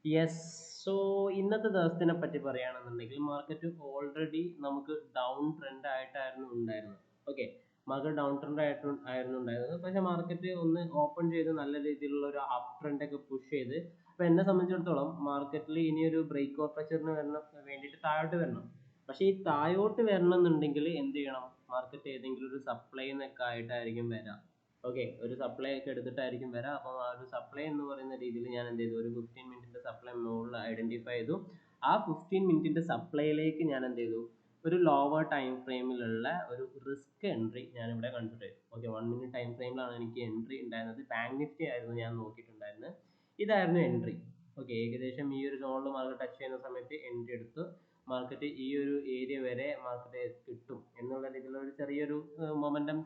Yes. So ഇന്നത്തെ ദിവസത്തിനെ പറ്റി പറയുകയാണെന്നുണ്ടെങ്കിൽ മാർക്കറ്റ് ഓൾറെഡി നമുക്ക് ഡൗൺ ട്രെൻഡ് ആയിട്ടായിരുന്നു ഉണ്ടായിരുന്നത്. ഓക്കെ, മാർക്കറ്റ് ഡൗൺ ട്രെൻഡ് ആയിരുന്നു ഉണ്ടായിരുന്നത്. പക്ഷേ മാർക്കറ്റ് ഒന്ന് ഓപ്പൺ ചെയ്ത് നല്ല രീതിയിലുള്ള ഒരു അപ്പ് ട്രെൻഡ് ഒക്കെ പുഷ് ചെയ്ത്, അപ്പോൾ എന്നെ സംബന്ധിച്ചിടത്തോളം മാർക്കറ്റിൽ ഇനി ഒരു ബ്രേക്ക് ഓഫ് പ്രഷറിന് വരണം വേണ്ടിയിട്ട് താഴോട്ട് വരണം. പക്ഷേ ഈ താഴോട്ട് വരണം എന്നുണ്ടെങ്കിൽ എന്ത് ചെയ്യണം? മാർക്കറ്റ് ഏതെങ്കിലും ഒരു സപ്ലൈ എന്നൊക്കെ ആയിട്ടായിരിക്കും വരാം. ഓക്കെ, ഒരു സപ്ലൈ ഒക്കെ എടുത്തിട്ടായിരിക്കും വരാം. അപ്പം ആ ഒരു സപ്ലൈ എന്ന് പറയുന്ന രീതിയിൽ ഞാൻ എന്ത് ചെയ്തു, ഒരു 15 മിനിറ്റിന്റെ സപ്ലൈ മുകളിൽ ഐഡന്റിഫൈ ചെയ്തു. ആ 15 മിനിറ്റിന്റെ സപ്ലൈയിലേക്ക് ഞാൻ എന്ത് ചെയ്തു, ഒരു ലോവർ ടൈം ഫ്രെയിമിലുള്ള ഒരു റിസ്ക് എൻട്രി ഞാൻ ഇവിടെ കൺസിഡർ ചെയ്തു. ഓക്കെ, 1 മിനിറ്റ് ടൈം ഫ്രെയിമിലാണ് എനിക്ക് എൻട്രി ഉണ്ടായിരുന്നത്. ബാങ്ക് നിഫ്റ്റി ആയിരുന്നു ഞാൻ നോക്കിയിട്ടുണ്ടായിരുന്നത്. ഇതായിരുന്നു എൻട്രി. ഓക്കെ, ഏകദേശം ഈ ഒരു സോണിൽ മാർക്കറ്റ് ടച്ച് ചെയ്യുന്ന സമയത്ത് എൻട്രി എടുത്തു. മാർക്കറ്റ് ഈ ഒരു ഏരിയ വരെ മാർക്കറ്റ് കിട്ടും എന്നുള്ള രീതിയിലുള്ള ഒരു ചെറിയൊരു മൊമെന്റം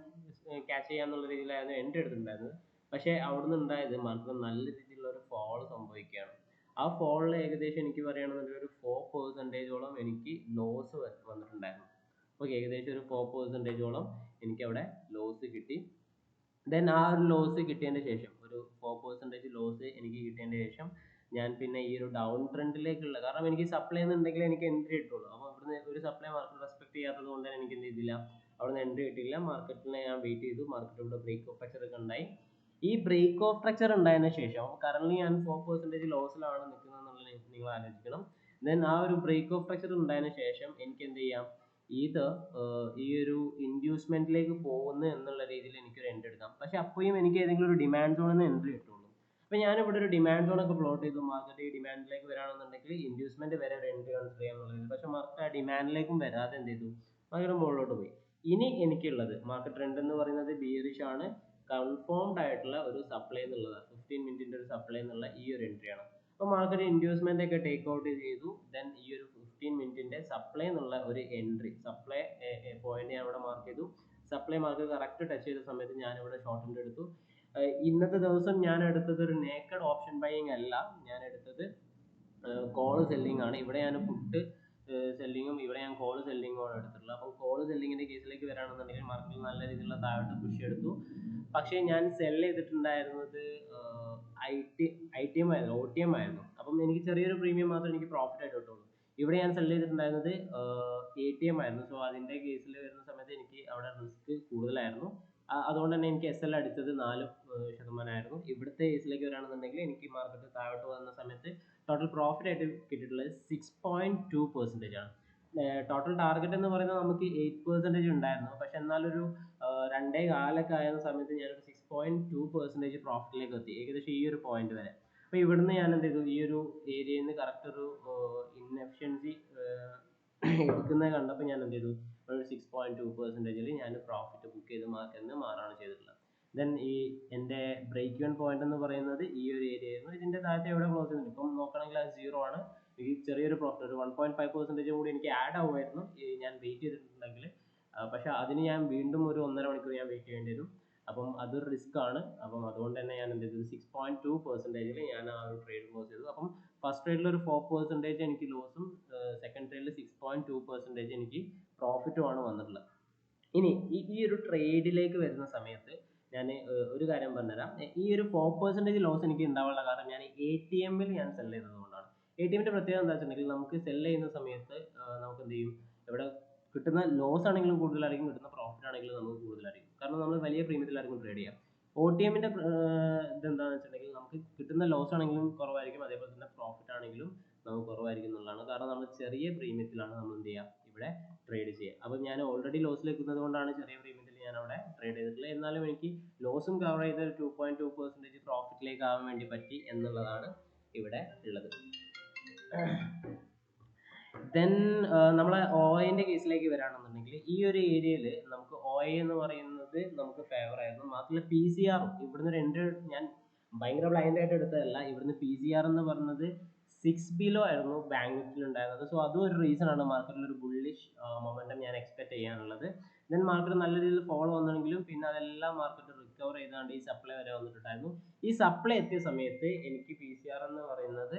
ക്യാച്ച് ചെയ്യാന്നുള്ള രീതിയിലായിരുന്നു എൻട്രി എടുത്തിട്ടുണ്ടായിരുന്നത്. പക്ഷേ അവിടുന്ന് ഉണ്ടായത് മാർക്കറ്റ് നല്ല രീതിയിലുള്ള ഒരു ഫോൾ സംഭവിക്കുകയാണ്. ആ ഫോളിൽ ഏകദേശം എനിക്ക് പറയുകയാണെന്നുണ്ടെങ്കിൽ ഒരു 4%ഓളം എനിക്ക് ലോസ് വന്നിട്ടുണ്ടായിരുന്നു. ഓക്കെ, ഏകദേശം ഒരു 4%ഓളം എനിക്ക് അവിടെ ലോസ് കിട്ടി. ദെൻ ആ ഒരു ലോസ് കിട്ടിയതിന് ശേഷം, ഒരു 4% ലോസ് എനിക്ക് കിട്ടിയതിന് ശേഷം ഞാൻ പിന്നെ ഈ ഒരു ഡൗൺ ട്രെൻഡിലേക്കുള്ള, കാരണം എനിക്ക് സപ്ലൈ എന്നുണ്ടെങ്കിൽ എനിക്ക് എൻട്രി കിട്ടുള്ളൂ. അപ്പോൾ അവിടുന്ന് ഒരു സപ്ലൈ മാർക്കറ്റ് റെസ്പെക്ട് ചെയ്യാത്തത് കൊണ്ട് തന്നെ എനിക്ക് എന്ത് ചെയ്തില്ല, അവിടുന്ന് എൻട്രി കിട്ടിയില്ല. മാർക്കറ്റിനെ ഞാൻ വെയിറ്റ് ചെയ്തു. മാർക്കറ്റ് ഇവിടെ ബ്രേക്ക് ഓഫ് സ്ട്രക്ചർ ഒക്കെ ഉണ്ടായി. ഈ ബ്രേക്ക് ഓഫ് സ്ട്രക്ചർ ഉണ്ടായതിനു ശേഷം കറന്റ് ഞാൻ 4% ലോസിലാണ് നിൽക്കുന്നത് എന്നുള്ളത് നിങ്ങൾ ആലോചിക്കണം. ദെൻ ആ ഒരു ബ്രേക്ക് ഓഫ് സ്ട്രക്ചർ ഉണ്ടായതിനു ശേഷം എനിക്ക് എന്ത് ചെയ്യാം, ഇത് ഈ ഒരു ഇൻഡ്യൂസ്മെന്റിലേക്ക് പോകുന്നു എന്നുള്ള രീതിയിൽ എനിക്കൊരു എൻട്രി എടുക്കാം. പക്ഷെ അപ്പോഴും എനിക്ക് ഏതെങ്കിലും ഒരു ഡിമാൻഡ് സോണിൽ നിന്ന് എൻട്രി കിട്ടുള്ളൂ. അപ്പൊ ഞാനിവിടെ ഒരു ഡിമാൻഡ് സോൺ ഒക്കെ പ്ലോട്ട് ചെയ്തു. മാർക്കറ്റ് ഈ ഡിമാൻഡിലേക്ക് വരാണെന്നുണ്ടെങ്കിൽ ഇൻഡ്യൂസ്മെന്റ് വരെ ഒരു എൻട്രി കൺസിഡർ ചെയ്യാന്നുള്ളത്. പക്ഷെ മാർക്കറ്റ് ആ ഡിമാൻഡിലേക്കും വരാതെ എന്ത് ചെയ്തു, മാർക്കറ്റ് മുകളിലോട്ട് പോയി. ഇനി എനിക്കുള്ളത് മാർക്കറ്റ് ട്രെൻഡ് എന്ന് പറയുന്നത് ബിയറിഷ് ആണ്. കൺഫേംഡ് ആയിട്ടുള്ള ഒരു സപ്ലൈ എന്നുള്ളത് 15 മിനിറ്റിന്റെ ഒരു സപ്ലൈ എന്നുള്ള ഈ ഒരു എൻട്രി ആണ്. അപ്പോൾ മാർക്കറ്റ് ഇൻഡ്യൂസ്മെന്റ് ഒക്കെ ടേക്ക് ഔട്ട് ചെയ്തു. ദെൻ ഈ ഒരു 15 മിനിറ്റിന്റെ സപ്ലൈ എന്നുള്ള ഒരു എൻട്രി, സപ്ലൈ പോയിന്റ് ഞാൻ ഇവിടെ മാർക്ക് ചെയ്തു. സപ്ലൈ മാർക്കറ്റ് കറക്റ്റ് ടച്ച് ചെയ്ത സമയത്ത് ഞാൻ ഇവിടെ ഷോർട്ട് എൻട്രി എടുത്തു. ഇന്നത്തെ ദിവസം ഞാൻ എടുത്തത് ഒരു നേക്കഡ് ഓപ്ഷൻ ബൈയിങ് അല്ല, ഞാൻ എടുത്തത് കോള് സെല്ലിംഗ് ആണ്. ഇവിടെ ഞാൻ പുട്ട് സെല്ലിങ്ങും ഇവിടെ ഞാൻ കോള് സെല്ലിങ്ങും ആണ് എടുത്തിട്ടുള്ളത്. അപ്പം കോള് സെല്ലിങ്ങിന്റെ കേസിലേക്ക് വരാണെന്നുണ്ടെങ്കിൽ മാർക്കറ്റിൽ നല്ല രീതിയിലുള്ള താഴോട്ട് പുഷ് എടുത്തു. പക്ഷേ ഞാൻ സെൽ ചെയ്തിട്ടുണ്ടായിരുന്നത് I T I T M ആയിരുന്നു, ഒ ടി എം ആയിരുന്നു. അപ്പം എനിക്ക് ചെറിയൊരു പ്രീമിയം മാത്രമേ എനിക്ക് പ്രോഫിറ്റ് ആയിട്ട് കിട്ടുള്ളൂ. ഇവിടെ ഞാൻ സെൽ ചെയ്തിട്ടുണ്ടായിരുന്നത് എ ടി എം ആയിരുന്നു. സോ അതിന്റെ കേസിൽ വരുന്ന സമയത്ത് എനിക്ക് അവിടെ റിസ്ക് കൂടുതലായിരുന്നു. അതുകൊണ്ട് തന്നെ എനിക്ക് എസ് എൽ അടിച്ചത് 4% ഇവിടുത്തെ കേസിലേക്ക് വരാണെന്നുണ്ടെങ്കിൽ എനിക്ക് മാർക്കറ്റ് താഴോട്ട് വന്ന സമയത്ത് ടോട്ടൽ പ്രോഫിറ്റ് ആയിട്ട് കിട്ടിയിട്ടുള്ളത് 6.2% ആണ്. ടോട്ടൽ ടാർഗറ്റ് എന്ന് പറയുന്നത് നമുക്ക് 8% ഉണ്ടായിരുന്നു. പക്ഷെ എന്നാലൊരു 2.4 ആയ സമയത്ത് ഞാനൊരു 6.2% പ്രോഫിറ്റിലേക്ക് എത്തി, ഏകദേശം ഈ ഒരു പോയിന്റ് വരെ. അപ്പൊ ഇവിടുന്ന് ഞാൻ എന്ത് ചെയ്തു, ഈ ഒരു ഏരിയയിൽ നിന്ന് കറക്റ്റ് ഒരു ഇൻഎഫിഷ്യൻസി എടുക്കുന്നത് കണ്ടപ്പോൾ ഞാൻ എന്ത് ചെയ്തു, ഒരു 6.2%ൽ ഞാൻ പ്രോഫിറ്റ് ബുക്ക് ചെയ്ത് മാർക്കറ്റിന് മാറാണ് ചെയ്തിട്ടുള്ളത്. ദെൻ ഈ എൻ്റെ ബ്രേക്ക് ഇവൻ പോയിന്റ് എന്ന് പറയുന്നത് ഈ ഒരു ഏരിയ ആയിരുന്നു. ഇതിന്റെ താഴത്തെ എവിടെ ക്ലോസ് ചെയ്യുന്നുണ്ട്, ഇപ്പം നോക്കുകയാണെങ്കിൽ അത് 0 ആണ്. ഈ ചെറിയൊരു പ്രോഫിറ്റ് ഒരു 1.5% കൂടി എനിക്ക് ആഡ് ആവുമായിരുന്നു ഞാൻ വെയിറ്റ് ചെയ്തിട്ടുണ്ടെങ്കിൽ. പക്ഷെ അതിന് ഞാൻ വീണ്ടും ഒരു 1.5 മണിക്കൂർ ഞാൻ വെയിറ്റ് ചെയ്യേണ്ടി വരും. അപ്പം അതൊരു റിസ്ക് ആണ്. അപ്പം അതുകൊണ്ട് തന്നെ ഞാൻ എന്ത് ചെയ്തു, 6.2%ൽ ഞാൻ ആ ഒരു ട്രേഡ് ക്ലോസ് ചെയ്തു. അപ്പം ഫസ്റ്റ് ട്രേഡിൽ ഒരു 4% എനിക്ക് ലോസും സെക്കൻഡ് ട്രേഡിൽ 6.2% എനിക്ക് പ്രോഫിറ്റുമാണ് വന്നിട്ടുള്ളത്. ഇനി ഈ ഒരു ട്രേഡിലേക്ക് വരുന്ന സമയത്ത് ഞാൻ ഒരു കാര്യം പറഞ്ഞുതരാം. ഈ ഒരു 4% ലോസ് എനിക്ക് ഉണ്ടാവാനുള്ള കാരണം ഞാൻ ATM-ൽ ഞാൻ സെൽ ചെയ്തത് കൊണ്ടാണ്. ATM-ന്റെ പ്രത്യേകത എന്താ വെച്ചിട്ടുണ്ടെങ്കിൽ നമുക്ക് സെൽ ചെയ്യുന്ന സമയത്ത് നമുക്ക് എന്ത് ചെയ്യും, ഇവിടെ കിട്ടുന്ന ലോസ് ആണെങ്കിലും കൂടുതലായിരിക്കും, കിട്ടുന്ന പ്രോഫിറ്റ് ആണെങ്കിലും നമുക്ക് കൂടുതലായിരിക്കും. കാരണം നമ്മൾ വലിയ പ്രീമിയത്തിലായിരിക്കും ട്രേഡ് ചെയ്യാം. OTM-ന്റെ ഇതെന്താണെന്ന് വെച്ചിട്ടുണ്ടെങ്കിൽ നമുക്ക് കിട്ടുന്ന ലോസ് ആണെങ്കിലും കുറവായിരിക്കും, അതേപോലെ തന്നെ പ്രോഫിറ്റ് ആണെങ്കിലും നമുക്ക് കുറവായിരിക്കും എന്നുള്ളതാണ്. കാരണം നമ്മൾ ചെറിയ പ്രീമിയത്തിലാണ് നമ്മൾ എന്ത് ചെയ്യുക, ഇവിടെ ട്രേഡ് ചെയ്യുക. അപ്പം ഞാൻ ഓൾറെഡി ലോസിൽ നിൽക്കുന്നത് കൊണ്ടാണ് ചെറിയ പ്രീമിയത്തിൽ ഞാൻ അവിടെ ട്രേഡ് ചെയ്തിട്ടുള്ളത്. എന്നാലും എനിക്ക് ലോസും കവർ ചെയ്ത് 2.2% പ്രോഫിറ്റിലേക്ക് ആവാൻ വേണ്ടി പറ്റി എന്നുള്ളതാണ് ഇവിടെ ഉള്ളത്. ദെൻ നമ്മളെ OI-ന്റെ കേസിലേക്ക് വരാണെന്നുണ്ടെങ്കിൽ ഈ ഒരു ഏരിയയിൽ നമുക്ക് OI എന്ന് പറയുന്നത് നമുക്ക് ഫേവർ ആയിരുന്നു. മാത്രമല്ല PCR ഇവിടുന്ന് ഒരു എൻട്രി ഞാൻ ഭയങ്കര ബ്ലൈൻഡ് ആയിട്ട് എടുത്തതല്ല. ഇവിടുന്ന് PCR എന്ന് പറഞ്ഞത് 6 ബിലോ ആയിരുന്നു ബാങ്ക് നിഫ്റ്റിയിൽ ഉണ്ടായിരുന്നത്. സോ അതും ഒരു റീസൺ ആണ് മാർക്കറ്റിൽ ഒരു ബുള്ളിഷ് മൊമെന്റം ഞാൻ എക്സ്പെക്ട് ചെയ്യാനുള്ളത്. ദെൻ മാർക്കറ്റ് നല്ല രീതിയിൽ ഫോളോ വന്നെങ്കിലും പിന്നെ അതെല്ലാം മാർക്കറ്റ് റിക്കവർ ചെയ്താണ്ട് ഈ സപ്ലൈ വരെ വന്നിട്ടുണ്ടായിരുന്നു. ഈ സപ്ലൈ എത്തിയ സമയത്ത് എനിക്ക് PCR എന്ന് പറയുന്നത്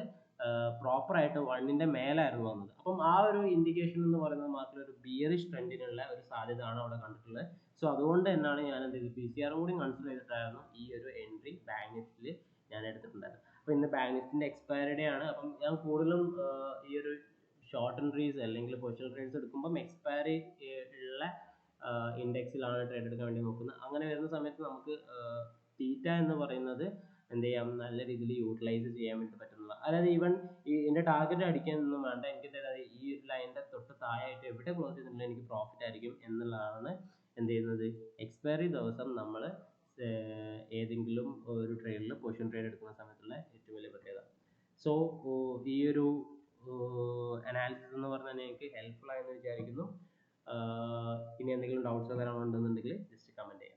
പ്രോപ്പർ ആയിട്ട് 1-ന്റെ മേലായിരുന്നു വന്നത്. അപ്പം ആ ഒരു ഇൻഡിക്കേഷൻ എന്ന് പറയുന്നത് മാർക്കറ്റിൽ ഒരു ബിയറിഷ് ട്രെൻഡിനുള്ള ഒരു സാധ്യത ആണ് അവിടെ കണ്ടിട്ടുള്ളത്. സോ അതുകൊണ്ട് തന്നെയാണ് ഞാൻ എന്ത് ചെയ്തത്, PCR കൂടി കൺസിഡർ ചെയ്തിട്ടായിരുന്നു ഈ ഒരു എൻട്രി ബാങ്ക് നിഫ്റ്റിയിൽ ഞാൻ എടുത്തിട്ടുണ്ടായിരുന്നത്. അപ്പോൾ ഇന്ന് ബാങ്ക് നിഫ്റ്റിൻ്റെ എക്സ്പയറി ഡേ ആണ്. അപ്പം ഞാൻ കൂടുതലും ഈ ഒരു ഷോർട്ട് എൻട്രീസ് അല്ലെങ്കിൽ പൊസിഷൻ ട്രേഡ്സ് എടുക്കുമ്പം എക്സ്പയറി ഉള്ള ഇൻഡെക്സിലാണ് ട്രേഡ് എടുക്കാൻ വേണ്ടി നോക്കുന്നത്. അങ്ങനെ വരുന്ന സമയത്ത് നമുക്ക് തീറ്റ എന്ന് പറയുന്നത് എന്ത് ചെയ്യാം, നല്ല രീതിയിൽ യൂട്ടിലൈസ് ചെയ്യാൻ വേണ്ടി പറ്റുന്നതാണ്. അതായത് ഈവൻ എൻ്റെ ടാർഗറ്റ് അടിക്കാനൊന്നും വേണ്ട, എനിക്ക് ഈ ലൈനിൻ്റെ തൊട്ട് താഴെയായിട്ട് എവിടെ ക്ലോസ് ചെയ്തിട്ടുണ്ടെങ്കിൽ എനിക്ക് പ്രോഫിറ്റ് ആയിരിക്കും എന്നുള്ളതാണ് എന്ത് ചെയ്യുന്നത്, എക്സ്പയറി ദിവസം നമ്മൾ ഏതെങ്കിലും ഒരു ട്രേഡിൽ പൊസിഷൻ ട്രേഡ് എടുക്കുന്ന സമയത്തുള്ള ഏറ്റവും വലിയ പ്രത്യേകത. സോ ഈ ഒരു അനാലിസിസ് എന്ന് പറഞ്ഞാൽ നിങ്ങൾക്ക് ഹെൽപ്ഫുൾ ആയെന്ന് വിചാരിക്കുന്നു. ഇനി എന്തെങ്കിലും ഡൗട്ട്സ് വരാനുണ്ടെന്നുണ്ടെങ്കിൽ ജസ്റ്റ് കമൻറ്റ് ചെയ്യാം.